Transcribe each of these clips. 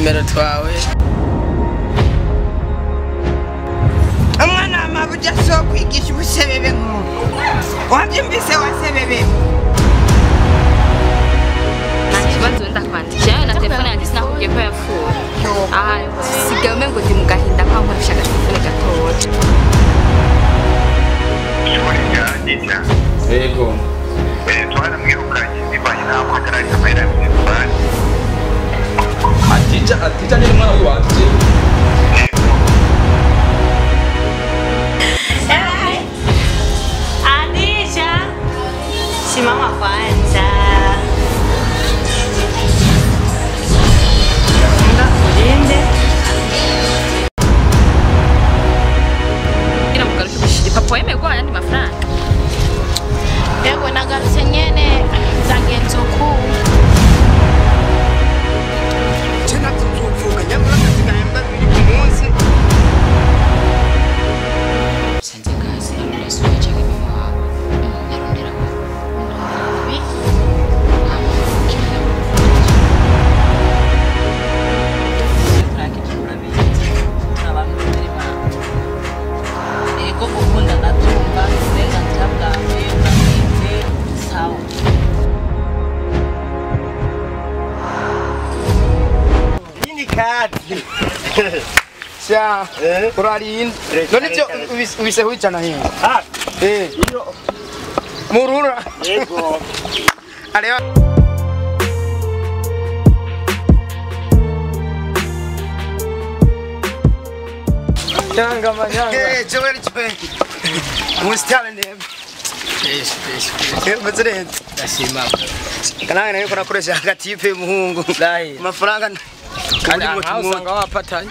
utunimero twawe umwana amabuja so kwigisha ubusebebe nk'ubu wabyumvise wasebebe ikibazo ndakwandikira na telefone yanjye sinakubwiye ko yapfuye aha sigaye umengo ndi mu gahinda ko nkoresha agatelefone gatoya yego twaramwirukanye bivanye n'aho agaragaza amahera y'ubuzima atija ni mwana w'iwacu Adija simama kwanza Inde ira mugaruke gushira papa yemegwa yandi mafaranga Yego nagarutse nyene zangenze uku tena tuvuga nyamara kazigahembwa bibiri ku munsi sanze kazi ariko wachaga mama wako narondera ko nini kazi sha urarinde none byo ubise wicana hino murura yego areba nyanga manyanga joel mustale ndebe muzirende ndashima kananga nayo korakoresha agatipe muhungu lahi amafaranga kandi usanga wapatanye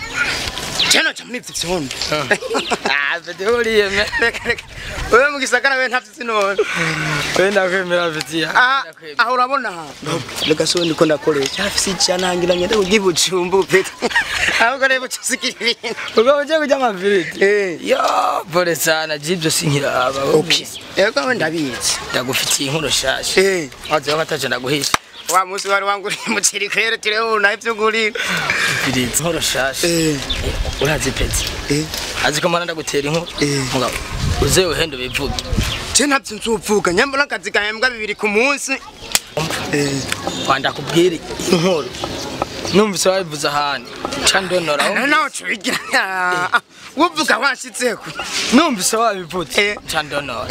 cyano cyamwipfye cyone bedehuriye me wewe mugisagara we ntafite none wenda kwemera vitia aho urabona reka so ndiko ndakoresha afisi cyanangira ngende kugibucumbu pete ahubwo rebo cyusikiri ubwo uje kujya amafiriti yo pole sana jibyo sinkiraba okay yego we ndabizi ndagufitiye inkuru shashe waje wataje ndaguhisha wa musi wari wanguriye muciri kwere tireho na ivyo nguri firiti inkuru shashe urazi pete azi ko mana ndagutera inkuru mugabo uze uhendo bivuga je ntavyo nzuvuga nyambara akazi gahembwa bibiri ku munsi wanda kubwira inkuru numvise wabivuze ahandi candonora naho cubigira uvuga washitseko numvise wabivuze candonora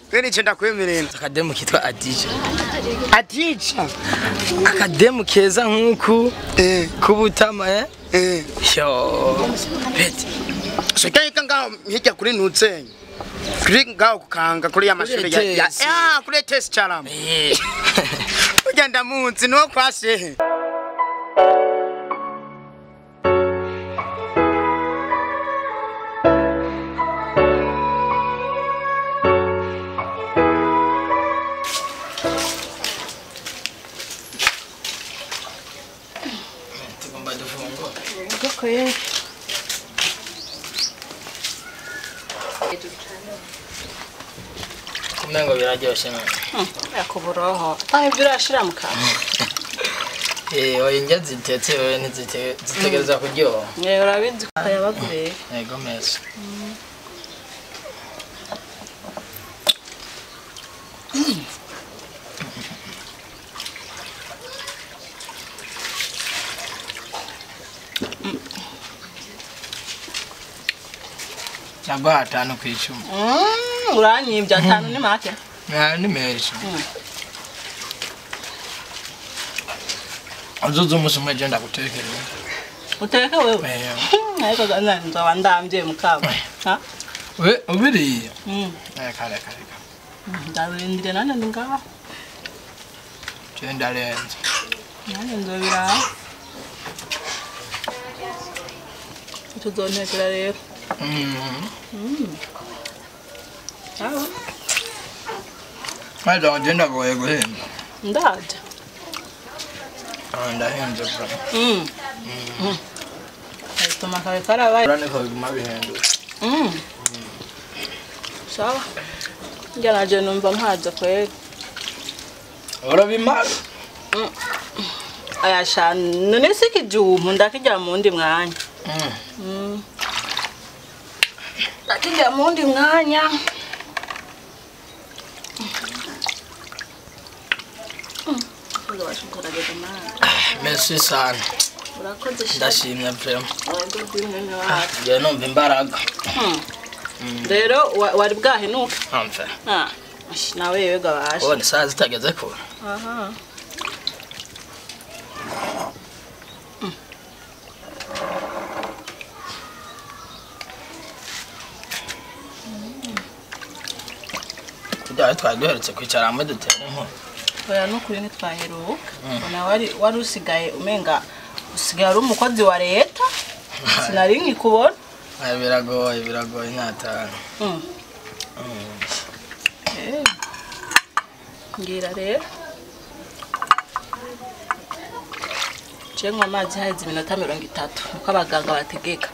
kweri cyo ndakwemerera akademu kitwa Adija akademu keza nkuku kubutama yo peti shikaye ngaho hirya kuri nutsenye kuri ngaho kukanga kuri ya mashuri ya kuri test charama ugenda munsi no kwashe Koye kumengo biraryoshe mwe yakuburoho aho birashira mukana oya indya zitetse wewe ntizitegereza kuryoha urabizi ko yabaguriye yego meza Chagua 5 kw'icumi. Uranyibye 5 ni make. Ni menshi. Azuzu musumwe je ndagutekera. Uteka wewe? Ariko ganza nzoba ndamvye mukaba. Ha? We ubiriye? Kare. Ndabindire nane ndingaho. Je ndarenze. Nane nzobira. Tuzonekera rero. Maze agenda goye guhemba. Ndaje. Ndahenze bra. Toma kare karabaye. Urane ko biguma bihendo. Sawa. Njana je numva mpaza kweli. Urabimara? ayasha none sikijumpu ndakijya mu ndi mwanya. Ndakijya mu ndi mwanya. Merci sana. Urakoze sha. Ndashimye vraiment. Wego kwimenya wacu. Je numva imbaraga. Rero wari bwahenuka. Amfa. Nawe yewe gabasha. Ubone saa zitageze ko. Aha. Kujya twaduheretse kwicara hamwe dutere inkuru. Oya nukuri ntitwaheruka. Bona wari usigaye umenga usigaye ari umukozi wa leta. Sinari nkikubona. Biragoye natana. Ngira rero. Cengwa amazi haizi iminota 30 uko abaganga bategeka.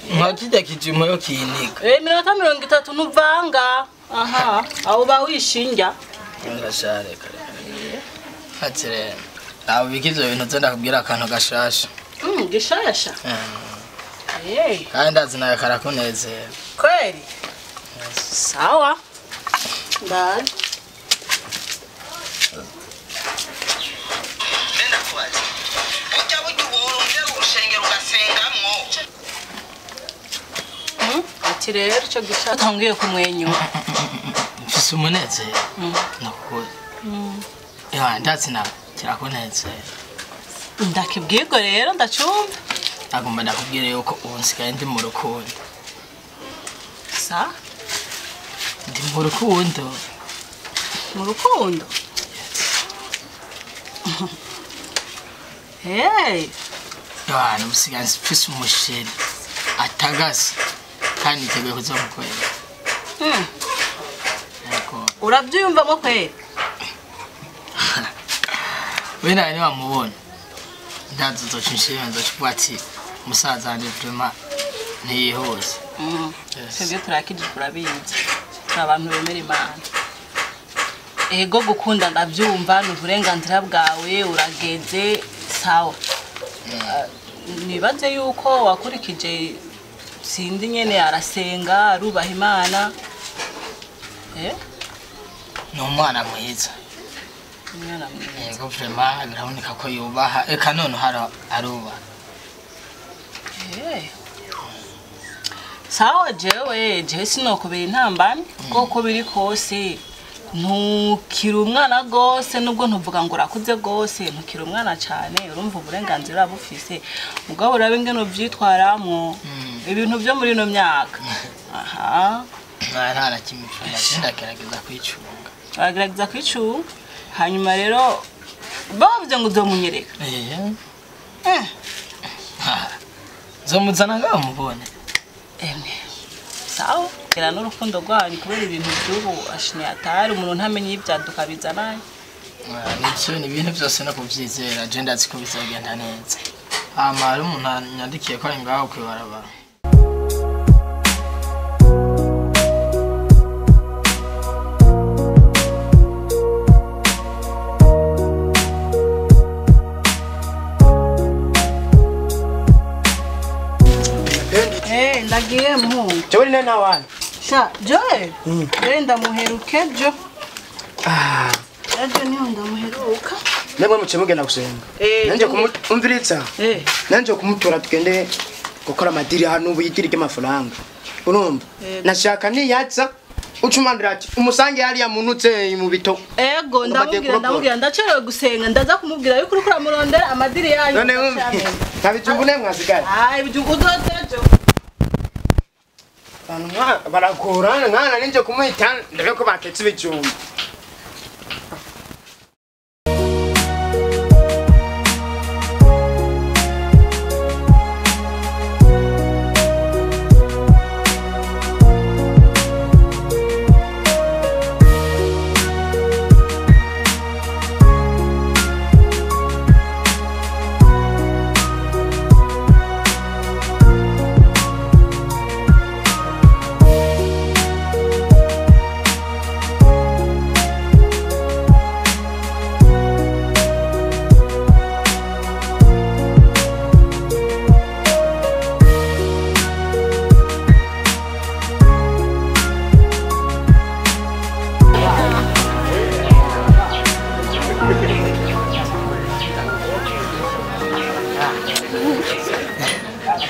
Mwakijya kijimo yo kinika. Iminota 30 ntuvanga. Aha, aho bawishinja. Ngashare kare. Hatire. Abo bikizo bintu zenda kubwira akantu gashasha. Gishasha. Kandi azina karakunezera. Kweli? Sawa. Ndaje. Nenda kubaza. Ujya bujuburunge urushengero ugasengamwo. Ati rero cyo gishasha tangiye kumwenyura. Mfise umunezero. Nakuri. Ndazina kirakunezera. Ndakibwirwa rero ndacumva. Agomba ndakubwire yuko ubu nsigaye ndi mu rukundo. Sa? Ndi mu rukundo. Mu rukundo? Hey! Yana usigaye mfise umusheri atagase kandi niteguye kuzomukorera. Urabyumvamo kweli? We nawe niwamubona ndazi uzocinshira nzocuvuga ati umusaza wanje vraiment ntiyihuse. Twebwe turakije turabizi. Turi abantu bemera Imana. Ego gukunda ndabyumva ni uburenganzira bwawe urageze sawa. Nibaze yuko wakurikije sindi nyene arasenga arubaha Imana. Ni umwana mwiza. Umwana mwiza. Yego vraiment biraboneka ko yubaha eka none arubaha. Sawa jewe sinokubera intambamye kuko biri kose ntukiri umwana gose nubwo ntuvuga ngo urakuze gose ntukiri umwana cyane urumva uburenganzira bufise mugabo urabe ngeno vyitwaramwo ibintu byo muri no myaka. Aha nta kimifuna ndagerageza kwicunga. Aragerageza kwicunga hanyuma rero bavuze ngo uzomunyereka. Zomuzana ngaho mubone. Sawa era n'urukundo rwanyu kubera ibintu by'ubu ashine atari umuntu ntamenye ibyaduka bizana. Nicyo ni ibintu byose no kubyizera je ndazi ko bizagenda neza. Amara umuntu nyandikiye ko ari ngaho kwibarabara. Ndagiye mu. Jewe ni nena wana. Sha, Joe. Ndamuheruke jo. Ejo niho ndamuheruka. Nemwe mucemugenda gusenga. Nanje kumumviritsa. Nanje kumutora tugende gukora amadiri hano ubu yigirike amafaranga. Urumva? Nashaka niyatsa ucumandira ati umusange hali ya munutse mu bito. Ego ndamubwira ndacerewe gusenga ndaza kumubwira yuko urukura murondera amadiri yayo. None ntabijumbu nemwe asigara. Ibijumbu uzotejo. Barakora nkana ninje kumuhita ndabe ko baketse ibijumbu.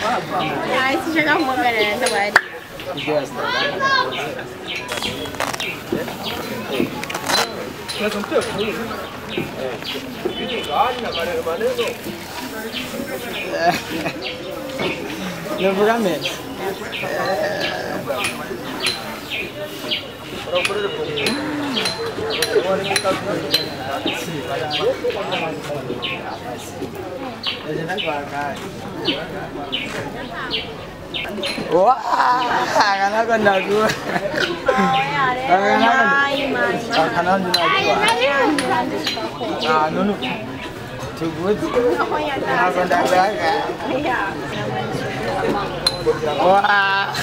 Ai, se jogar uma merenda, vai. Não vou mesmo. Wah, karena kan aku. Karena ah, nunu. Cukup. Karena kan wah.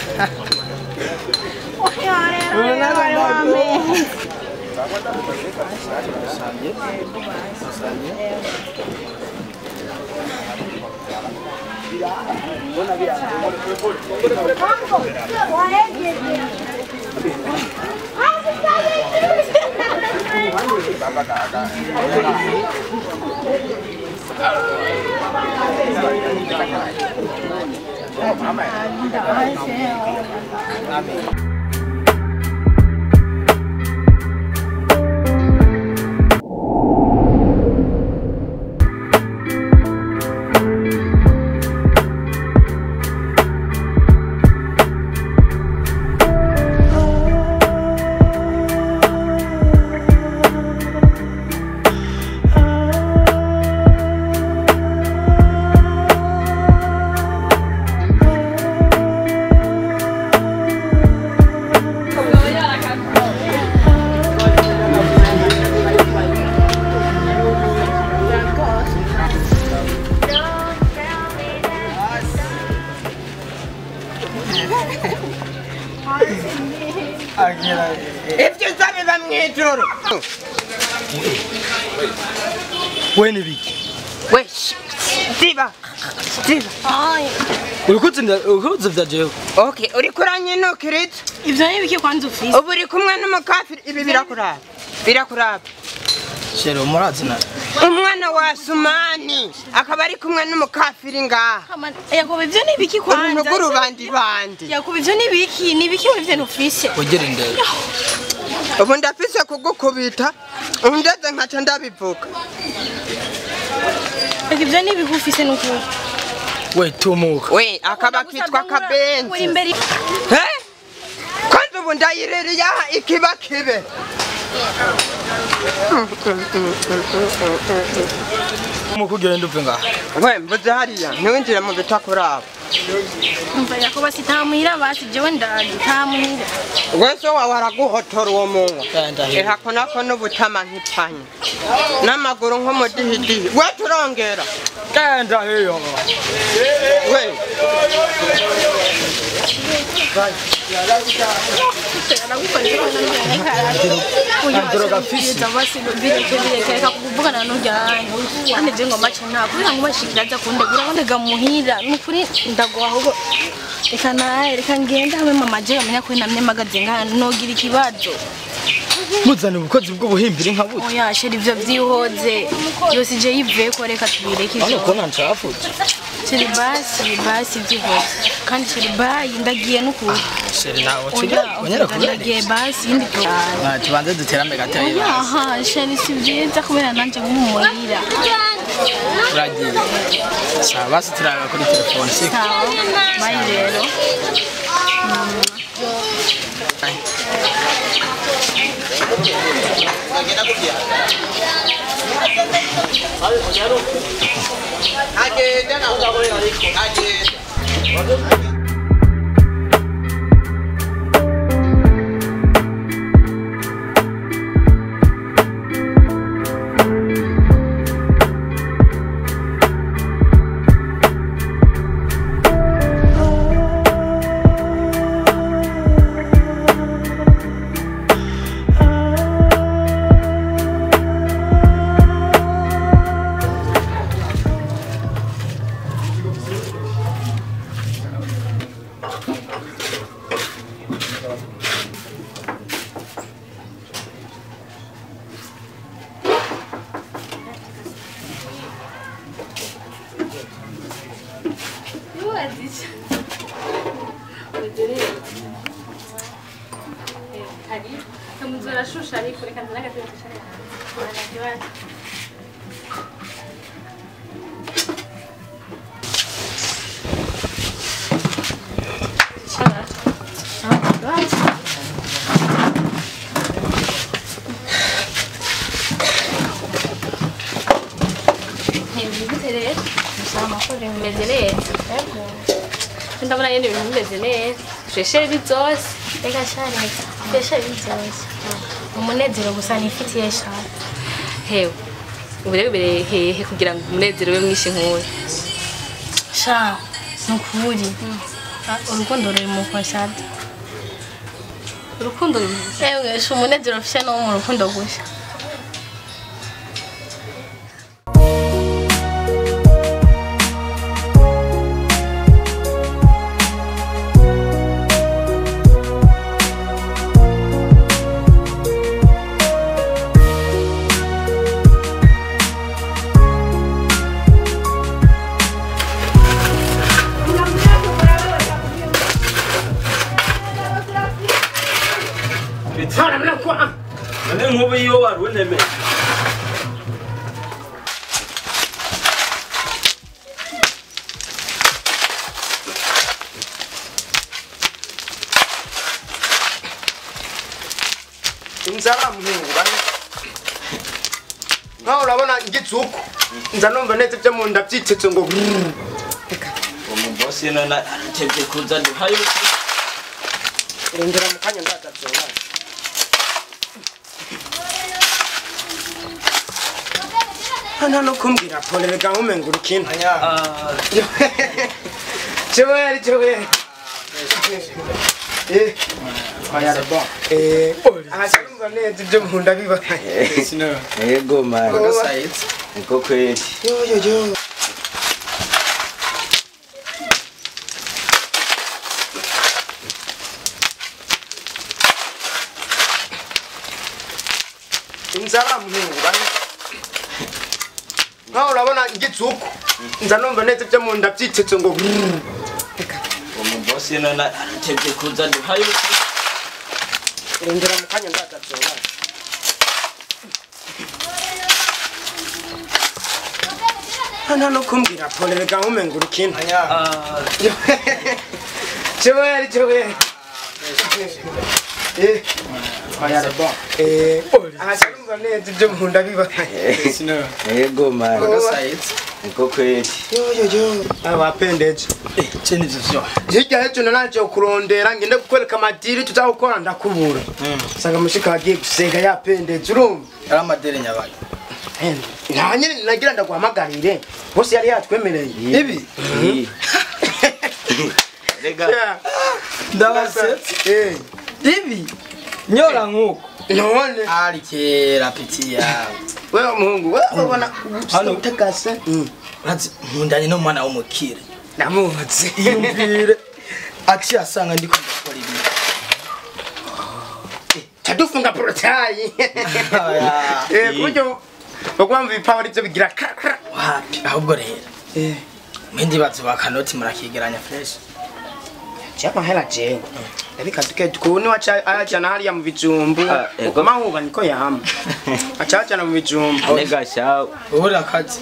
Ifyo sabe bamwitoro. Wene biki. Wesh. Diba. Ai. Urikutsinda jewe. Okay, uri kuranye no kirit. Ivyo ni biki kwanza ufise? Ubu uri kumwe n'umukafiri ibi birakuraba. Birakuraba. Shero murazina. Umwana wa Sumani akaba ari kumwe n'umukafiri ngaha. Yakobo ivyo ni biki kwanza? Uruguru bandi. Yakobo ivyo ni biki? Ni biki ivyo ntufise? Ugera indero. Ubu ndafise kugukubita. Undeze nkaca ndabivuga. Ivyo ni biki ufise n'ukuri? We tumuka. We akaba kitwa Kabenzi. Uri imbere. Kwanza ubu ndayiririye aha ikiba kibe. Mukugenda upfe ngaha. We mbuze hariya ntiwinjire mu bitakuraba. Umva Yakobo sitamuhira basi jewe ndamuhira. Weso wawe araguhotora uwo munwa. Ndahira. Ehako nako n'ubutama nk'ipanya. N'amaguru nk'umudihidihi. We turongera. Genda heyo. We. Reka kuvugana n'ujyanye kandi je ngomba cyane kugira ngo bashikira aza kundegura ndega muhira nukuri ndagoha ahubwo reka ngenda hamwe mama je amenya ko namye magaze ngana nogira ikibazo Muzane ubukozi bw'ubuhimbiri nka buti. oya sheri ivyo vyihoze yose je yivuye ko reka tubireke Hano ivyo ko ntancafutse. sheri basi vyihoze kandi sheri bayi ndagiye n'ukuri Sheri nawe oya unyera kubera. ndagiye basi indi to Tubanze duterame gatoya. aha sheri si byiza kubera nanje nk'umuhira Turagiye. Sawa basi turaga kuri telefone siko. sawa bayi rero Agenda na uzabona ariko agenda. Karibu. Kamuzora shusha ariko reka nzanaga tushare. Bana bimeze neza ndabona yene ibintu bimeze neza sheshe bizose reka cyane sheshe bizose umunezero gusa nifitiye cyane hewe uburebere hehe kugira ngo umunezero we mwinshi nk'uwo sha nukuri urukundo ruri mu kwashada urukundo yewe sha umunezero ufite no mu rukundo gusa nk'ubu iyo wari unemeye inzara muhunga nkaho urabona igitsuko nza numva neza byo mu nda byitetse ngo umubosi none aratevye kuza duhayo indira mu kanya ndatazoba hano no kumbwira pole reka umenga urukino Joel ahasimba neza ibyo mu nda biba yego man niko kweli yo inzara muhunga nkaho urabona igitsuko nza numva neza byo mu nda byitetse ngo umubosi none aratevye kuza duhayo indira mu kanya ndatazoba hano no kumbwira pole reka umenga urukino Joel ahasimba neza ibyo mu nda biba yego man niko kweli yo abapendeje cyane ivyo hirya y'ejo nanaje kurondera ngende kukwereka amadiri tuzakora ndakubura sanga mushika agiye gusenga yapendeje urumva ari amadere nyabaye nta nyine nagira ndaguhamagarire bose yari yatwemereye ibi rega ndabasetse ibi nyora nkuko none ari kera piti yawe wewe muhungu wewe ubona hano utakase urazi nkundanye n'umwana w'umukire namuzi yumvire ati asanga ndi kugakora ibi tadufunga porotayi kuburyo bagwamva ibipawa aribyo bigira wapi ahubwo rero mwindi bazi bakanoti murakigeranya fresh chapa hela jewe Erika tukuni wacha ajana hali ya mvijumbu mahuba niko yama acha na mvijumbu nega shawo ura kazi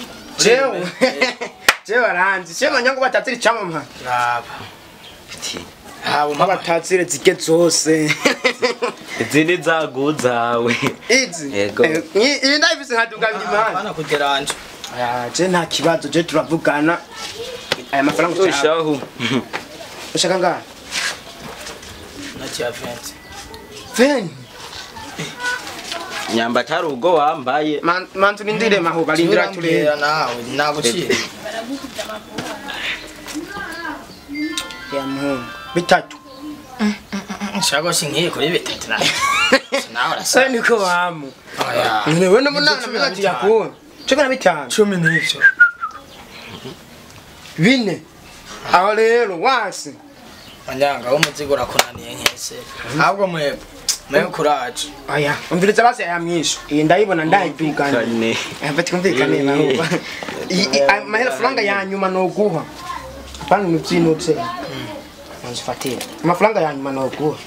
jewe aranzi sema nyango batatiri chama mha raba piti habo mabatatire zige zose izindi zaguzawe izi yego iyi ndayivise nkaduga bimana bana kugeranje je nta kibazo je turavugana aya mafaranga ushaho ushaka ngana nati ya 20 ven nyamba tari ubwo wambaye mantu nindire mahuba lindira turera nawe naguciye ya muhungu bitatu shago shingiye kuri bitatu na nawe rasa sasa niko bamu aya none wena munana mwaji yakubona cheka na bitanu 10 n'ivyo bine aho rero wasi anyanga umuzigo urakunaniye nkese ahubwo mwe kuraje aya umviriza base aya mwisho iyi ndayibona ndayipigana kane afite kumvikane mahuba mahera franga ya nyuma no guha Pani nutinutse. Nzifatira. Amafaranga yanyuma nokuha.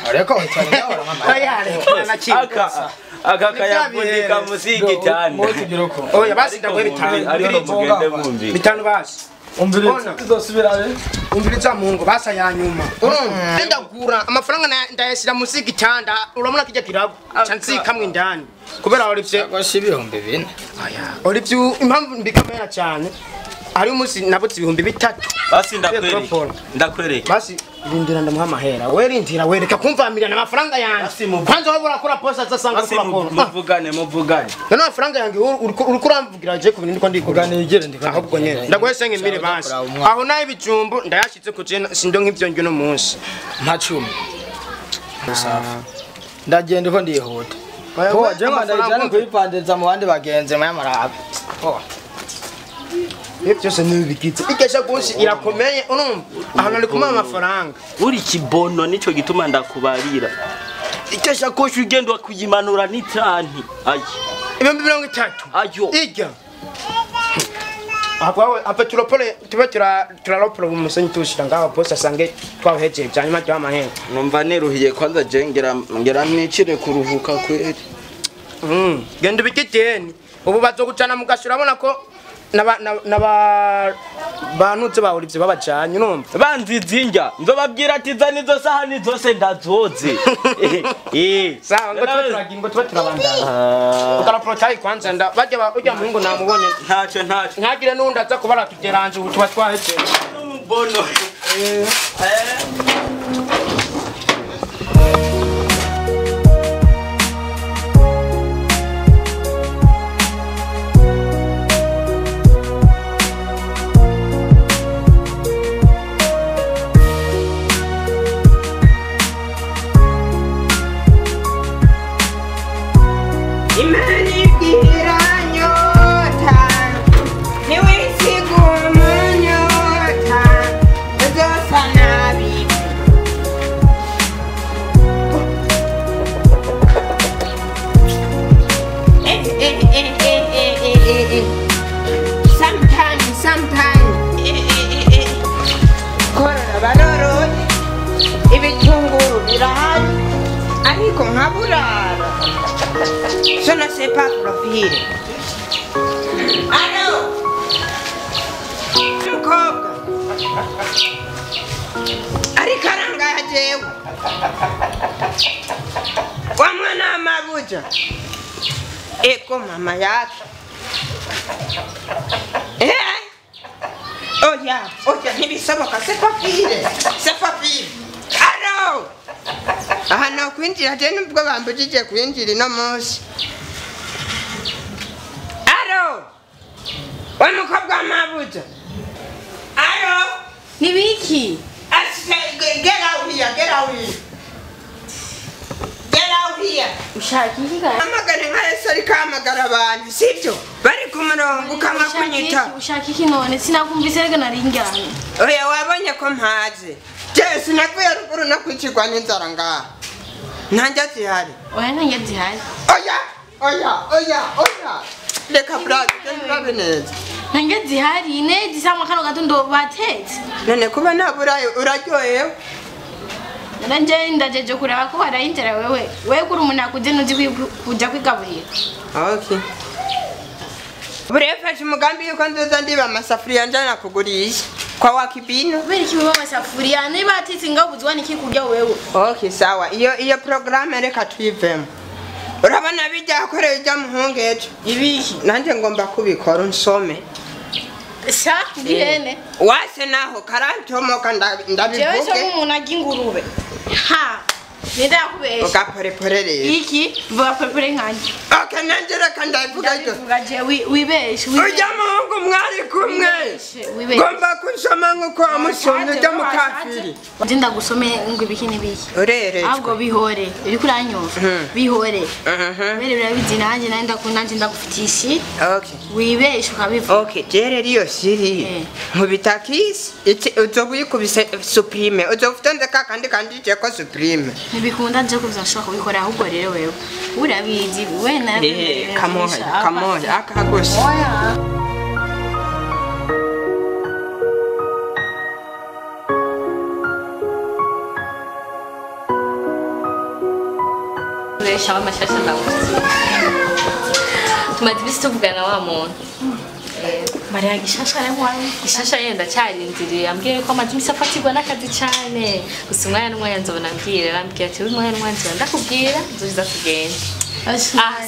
Ariko utwanya ora mama. Aka kayabundika musiki cyane. Oya basi ndakwe bitanu basi. Umbiriza izosubirabe. Umbiriza mungu basa yanyuma. Ndagura amafaranga ndayasira musiki cyanda uramuna kijya kirabo. Chansi kamwe ndani. Kubera Olivier bashibihombe bine. Aya. Olivier impamvu mbikamera cyane. Ari umunsi nabutse 3,000. Basi ndakwereka. Basi rindira ndamuha amahera. Werindira wereka kumvamirira amafaranga yanjye. Kwanza wabura kura posta zasanga kura kora. Muvugane. None amafaranga yanjye uri kuramvugira je ku bintu ndiko ndikugana igere ndikana. Ahubwo nyene. Ndagwese ngimire basi. Aho naye bijumbu ndayashitse ku je sindo nk'ivyo ngyo no munsi. Nta 10. Ndagenda uko ndihuta. Ho je ngandayijana kuyipandeza mu bandi bagenze mayamarabe. Ho. Byose nibikitse. Ikesha kunshi irakomeye urumva. Ahantu ari kuma amafaranga. Uri kibono nico gituma ndakubarira. Ikesha koshi ugenda kuyimanura nitranti. Ayi. 30. Ayo. Ijya. Apa turopole turaropole umusenyi tushira ngaho posta sange twaheje cyanyuma cyo amahera. Numva neruhiye kwanza je ngera mwicire kuruhuka kweri. Genda bikiteni. Ubu bazogucana mugashura abona ko naba banutse ba Olivier babacanye urumva. Banzizinja nzobabwira ati zani zo sahani zose ndazoze. Sawa ngo turabandana. Ukara protai kwanza nda bajya ujya muhingo namubonye. Ntacyo. Ntagire nunda aza kubara tugeranje ubu twahetse. Bono. Je ne sais pas profil. Allô? Mukobwa. Ari karanga yajewe. Wa mwana amabuja. Eko mama yake. Oya, ntibisoboka c'est pas pire. Allô? Aha no kwinjira je nubwo bambujije kwinjira no munsi. Aro. Wa mukobwa mabuja. Aro. Nibiki? Get out here. Ushaki higa. Amagara nka Yesu kamagara abantu sibyo? Bari ku murongo kama kunyita. Ushaki kinone sinakumvise rega naringiranye. Oya wabonye ko mpaze. Je sinavuye ruguru no kwicirwa n'inzara ngaha. Ntanja zihari. Oya ntanja zihari. Oya. Leka brother, kenurabe neza. Ntanja zihari ne zisamwa kano gatondo batetse. None kuba naburaye uraryoyewe. Nanje ndajeje kuraba ko barayintera wewe kuri umuntu akuze nuzi kuja kwigaburira. Okay. Burefashe umugambi yuko nzoza ndiba amasafuriya njana kugurisha kwa wakibino. Beri kiwe amasafuriya niba atitse ngabuzwa niki kurya wewe. Okay sawa. Iyo program reka tuyivemo. Urabona bijya akorera ijya muhongeje. Ibiki nanje ngomba kubikora unsome. Sha ndihene. Wase naho karantomoka ndabivuge. Jewe cyo umuntu agingurube. Ha. Nenda kubesha. Ukaporeporere. Iki vuga pepere nkanje. Okay nanjera kandavuga ito. Ugaje wibeshe. Ujya muhungu mwari kumwe. Ngomba kunsoma nkuko amusomye ujya mukafiri. Ndinda gusome ngo ibiki nibiki. Urere. Ahubwo bihore. Uri kuranyumva. Bihore. Bere birabizi nanje nanda kunanje ndagufitishi. Okay. Wibeshe ukabivuga. Okay, jere riyo siri. Mubitakisi uzobuyikubise supreme. Uzofutonze kandi je ko supreme. Nibikunda nje kuzashaka kubikora ahubwo rero wewe. Urabizi we na kamoya akagose. kubesha amashasha ndamuzi tumaze ibisi tuvugana wa muntu Maria gishasha rero wani gishasha yenda cyarindiriye yambwiye ko amazi imisi afatirwa n'akazi cyane gusa umwanya n'umwanya nzobona mbwira arambwira ati umwanya n'umwanya nzobona ndakubwira nzoza tugenda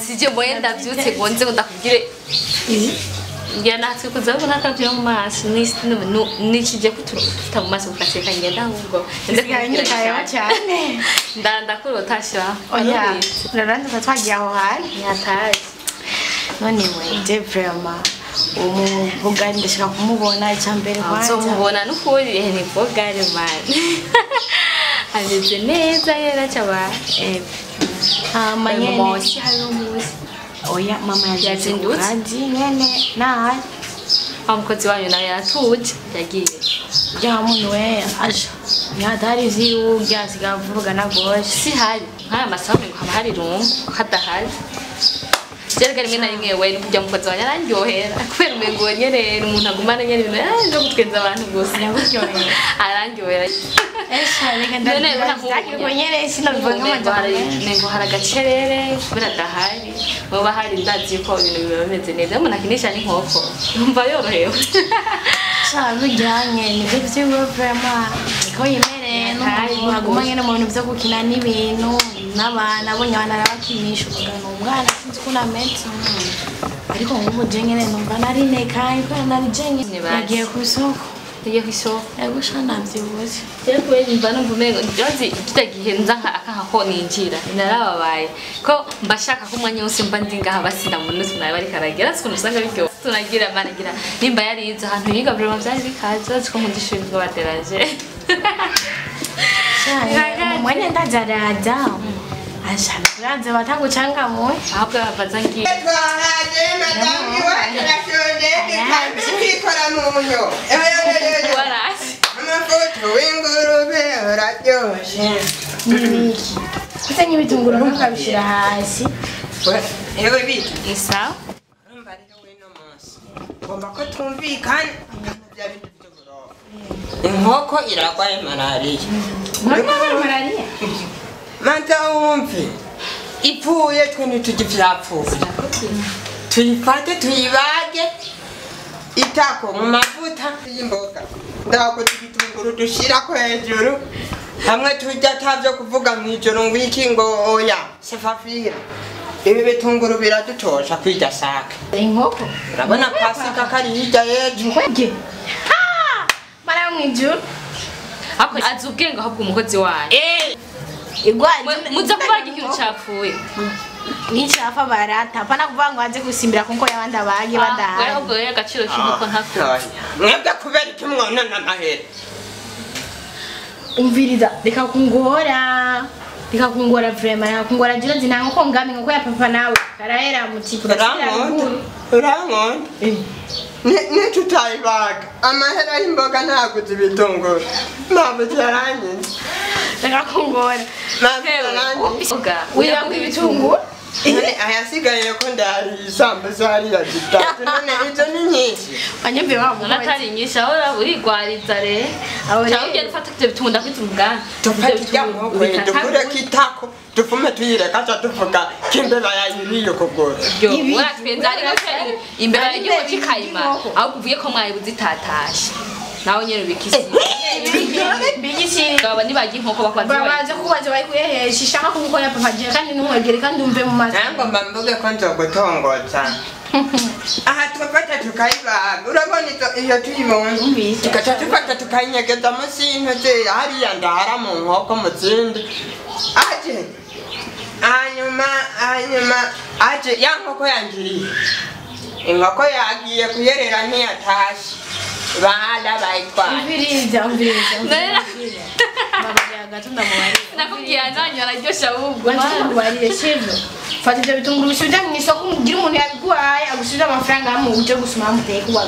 sije moye ndavyutse ngo nze ndakubwire ngira natwe kuzaho nakavyo mu maso nikije kuturuta mu maso ukateka ngenda ahubwo ndakanya cyane ndakurotashira oya narandi twagiye aho hari yataje none we je vraiment umugari ndashaka kumubona icyambere kwanza mubona n'ukuri ni bogari man ameze neza yera cyaba amanyene moshi hano muzi oya mama yazindutse kandi nene naye umukozi wanyu nawe yatuje yagiye ya muntu we aje yadari ziru byasiga vurugana gose si hari nkaya masaha ngo haba hari rungu hadahari Jerga rimwe na rimwe we kujya mukozi wanyu arandyohera kubera umengo nyene umuntu agumana nyene ibintu no gutwenza abantu gusa yaryohera arandyohera esha reka ndakiko nyene sinavuga nk'amajyambere nengo haragacerere kubera dahari baba hari ndazi ko ibintu bimeze neza umuntu akinisha n'inkoko yumva yorohewe bijyanye nibyo by'uwo vraiment niko yemereye n'umuntu aguma nyene mu bintu byo gukina n'ibintu n'abana abonye abana arabakinisha ukagana umwana sinzi ko nametse ariko nk'ubu je nyene numva nari nekaye ko nari je nyene yagiye ku isoko yagiye ku isoko yagusha navyibuze rero kubera imva numva umengo ndozi kitagihe nza akanka ko ninjira narababaye ko mbashaka ko umwanya wose mba ndi ngaha basina mu nutwe nawe bari karagera sikuntu usanga biryo tunagira managira nimba yari inzu ahantu yiga vraiment byari bikaza ko nkundishije ngo baderaje mwanya ndajaraja ashana kuranze batagucanga moyo ahubwo babaza ngiye twahaje madamu iwacu arashonje kandi kwikora mu nyo warasi amafoto w'ingurube araryoshe niki kusa nk'ibitunguru ntukabishira hasi ewe biki isa urumva rero wino munsi ngomba ko twumvikana bya bintu by'uburoba inkoko iragwaye malariya malariya manta wumve ipfuye twe ntitugivyapfuye tuyifate tuyibage itako mu mavuta y'imboga ndako tugitunguru dushirako hejuru hamwe tujya atavyo kuvuga mw'ijoro ngo iki ngo oya sefafira ibi bitunguru biradutosha kwirya sake inkoko urabona pasika kari hirya yejo kwege mara mw'ijoro ako azi ubwenge ahubwo umukozi wanyu muza kubaga ikintu cyapfuye n'icyafa barata pana kuvuga ngo aze gusimbira kuko yabandi abage badahari ahubwo rero agaciro k'inkoko ntako mwebwe kubera iki mwonona amahera umviriza reka kungora vraiment reka kungora jiro zinanga ko ngame ngo ya papa nawe karahera mu tipo urangonda nitutayibaga amahera y'imboga ntaguze ibitunguru mabuze yaranyinze reka kungora wiranga ibitunguru none ayasigaye ko ndari isambuza hariya zitatu none izo ni nyinshi anyumve wabo natari nyinshi aho urigwariza rero cyangwa ugenda ufata ibyo bitunda kwita umuganda tufata nkoko dukure kitako tufume tuyireka ca tuvuga kimbeba yayiriye kugora uratwenza ariko imbere y'igihugu cy'ikayima aho kuvuye ko mwayibuze itatashe nawe nyene bikisi bigisi aba nibagiye inkoko bakwanze babanze kubaza bayikuyeheje ishaka kuko ya papa je kandi numwegere kandi umve mu maso nango mbambuge ko nzogutongoza aha tugafata tukayibaga urabona iyo tuyibonye tugaca tufata tukayinyegeza munsi y'intoke hariya ndahara mu nkoko mu zindi aje hanyuma aje ya nkoko yangiriye inkoko yagiye kuyerera ntiyatashe bada bayitwara umviriza nakubwira nanyo araryosha ahubwo barire shivyo fata ibyo bitunguru bisubije mu isoko mugira umuntu yabiguhaye agusubije amafaranga mu buryo gusuma muteye kuba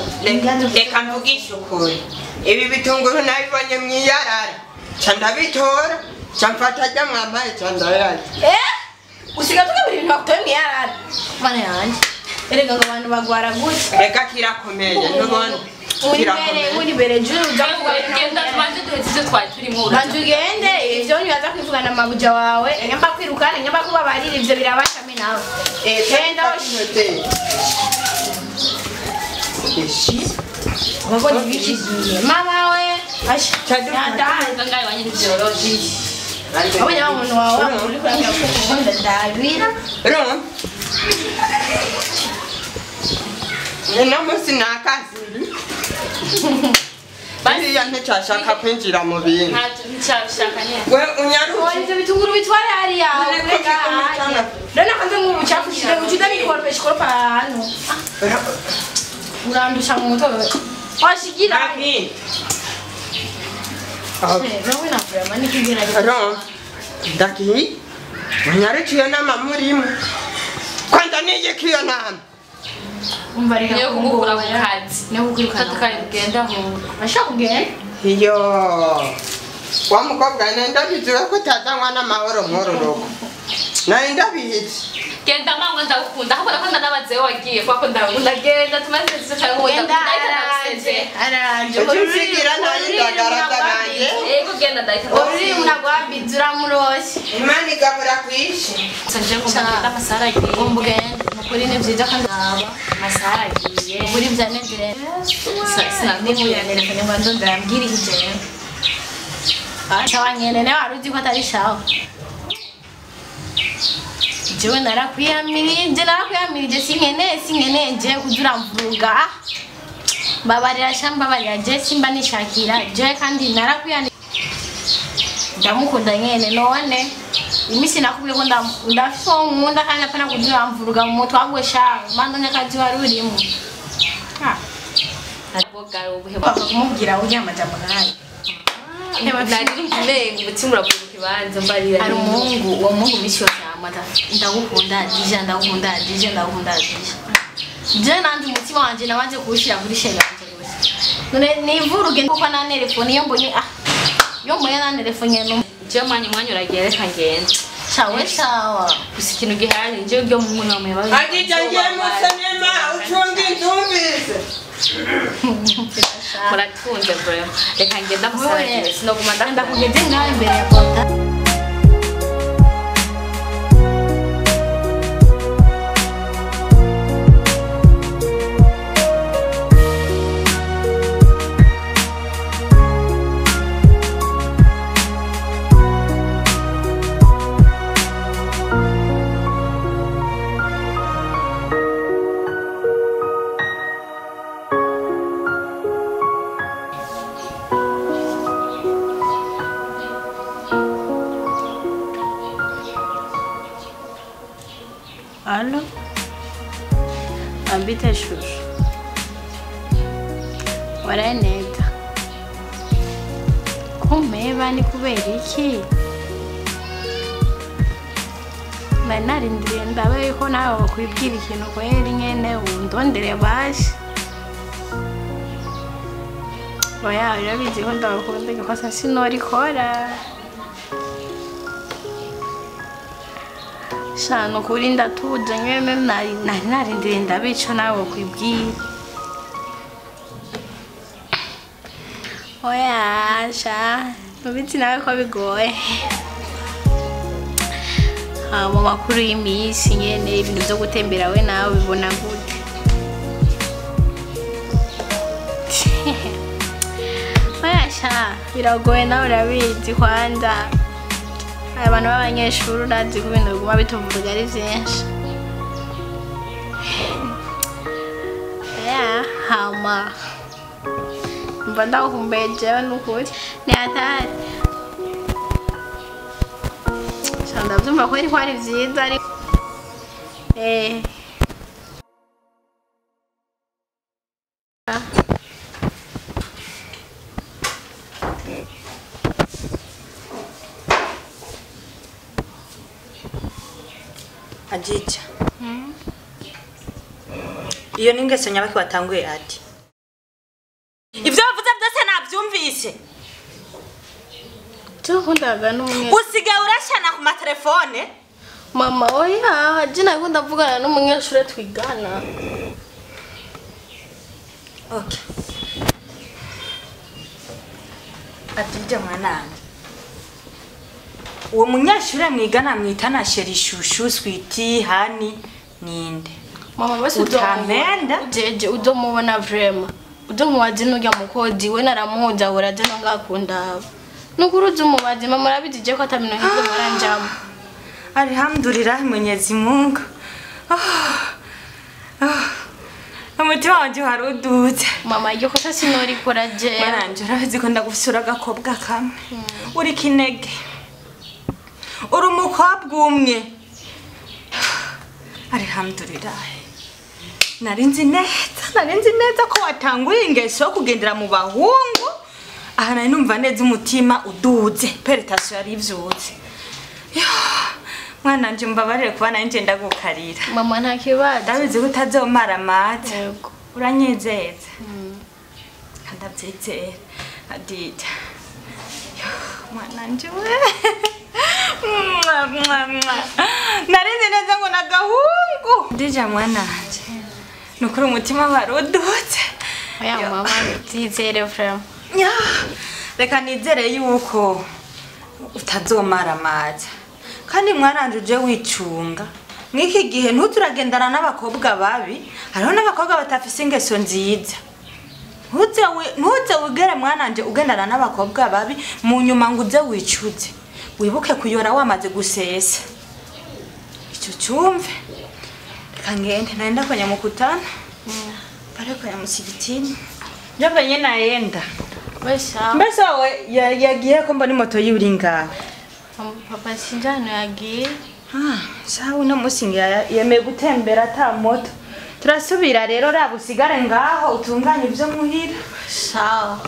reka mvugishe ukuri ibi bitunguru nabibonye mwiyarara ca ndabitora ca mfata ajya mwamaye ca ndayarya usiga tukabira ibintu bakutoye mwiyarara mana yanjye erega ngo abantu bagwara gutya reka kirakomeye ntubona uri bere juru genda tubanze duheze twari turimo bantu ugende ivyo nyaza kwivugana amabuja wawe nyamba kwirukana nyamba kubabarira ivyo birabashame nawe genda Wako nibikigiye mama we asha ndadanza ngayo wanye biology abanya umuntu wawe uri kuranga ko ndabira Ro. Nina musi nakazi. Basi yanne cyashaka kwinjira mu bintu. nshaka nyene We unyaruki. Wanje bitunguru bitware hari yawe Dona kanze mu buchafushije ujuda bikorpesha korpa hano urandusha mu mutwe washigira Naki. nawe nafura mani kigira Ro. Daki. Unyaruki yo nama murimu. Kwanza nije kiyo nama. umbarika niyo kumukura ku kazi niyo kukwirukana tukari kugenda aho ashaka kugenda Iyo. Wa mukobwa nenda bizuwe ko tazanywa n'amahoro nkororoko. Naenda bihizi. genda mango ndagukunda ahubwo nakunda n'abazeho wagiye kwako ndagenda tumaze cyane ngo ndaguseze aranje Ujusigira ntayindagaraga nanjye. yego genda ndahita uri unagwabizura muroshi Imana igabura kwishi. sanje ko ndagenda amasara agiye umbugende mukuri ni byiza kandi aba amasara agiye uri byanezere sinanimuyanelefone ngo ndondera ambwira ikigere ashawanyene nawe waruzi ko atari shawa jewe narakwiyamirije sinkene je kujura mvuga babarira shambabarira je simba nishakira je kandi narakwiyamirije ndamukunda nyene none imisi nakubwiye ko ndafise nkunda kandi apana kujura mvuga mu mutwe wagwe shawa mando nyakazi warurimo kumubwira ujya amajambo nk'ayo nari umutima uravuga ikibanza mbarira hari umuhungu uwo muhungu misi yose yamata ndagukunda dije ndagukunda dije ndagukunda dije je nanje umutima wanje nabanze kuwushyira kuri shenge yanje rwose none nivuruge kuko na telefone iyo mbonye na telefone no je mwanya uragiye reka ngende chawe chawa gusa ikintu gihari nje byo mu mwana wawe bazi Agita ngiye musenema ucunga intumvise. muratunze bro reka ngenda musara sinoguma ndakugeze ngaho imbere ya kota Allo? Ambite shushu. Waraneta. Kumeba ni kubera iki? Narindiriye ndabe ko nawe wakwibwira ikintu kweri nyene undondere bashi. Oya, urabizi ko ndakunda ikosa sinorikora. Shano kuri ndatuje nyene narindiriye ndabica nawe wakwibwira. Oya, sha, nubizi nawe ko bigoye. Mu makuru y'imisi nyene ibintu byo gutembera we nawe bibona gute? Oya, sha, biragoye nawe urabizi kwanza. Abantu b'abanyeshuri urazi ko ibintu biguma bituvuga ari byinshi. Hama mba ndakumbuye jewe n'ukuri ni hatari. Ndabyumva ko ari byiza ariko Ajija. Iyo ningeso nyabaki watanguye ati. Ivyo bavuze byose nabyumvise. Tukundaga n'umwe. Usigaye urashana ku matelefone? Mama oya, je nako ndavugana n'umunyeshuri twigana. Okay. Adija mwanangu. Uwo munyeshure mwigana mwitana sheri shushu sweetie hani ninde? Mama basi utamenda jeje udomubona vrema. Udomubazi n'urya mukodi we naramuhoza uraje no ngakunda. Nukuruza umubazi mama urabidije ko atamino hirya baranjamo. Alhamdulillah Mwenyezi Mungu. Umutima wanje warudutse. Mama iyo kosa sinori koraje. Baranje urabizi ko ndagufisura agakobwa kamwe. Uri kinege. Uri umukobwa umwe. Alhamdulillah. Narinzi neza ko watanguye ingeso yo kugendera mu bahungu. Aha nari numva neza umutima uduze. Peretation yari ivyutse. Mwana nje mbabarire kuba nanje ndagukarira. Mama nta kibazo. Ndabizi ko utazomara amata. Yego. Uranyezeza. Kandabyizera. Adita. Mwana nje we. Narinzi neza ngo nagahungu. Ndija mwana nje. Nukuri umutima warudutse. Oya mama nzizere frère. Reka nizere yuko utazomara amata. Kandi mwaranje uje wicunga. Mwiki gihe ntuturagendana n'abakobwa babi, hariho n'abakobwa batafise ingeso nziza. Ntuze wigere mwananje ugendana n'abakobwa babi mu nyuma ngo uze wicuze. Wibuke kuyora wamaze gusesa. Icyo cyumve. Reka ngende naenda kwenye mkutano. Pale kwenye msikitini. Njomba yenye naenda. Mbesa we yagiye ko mbona moto yuri ngawe. Papa sinjano yagiye. Sawa uno musingi yemeye gutembera ata moto. Turasubira rero rabusigare ngaho utunganye ibyo muhira. Sawa.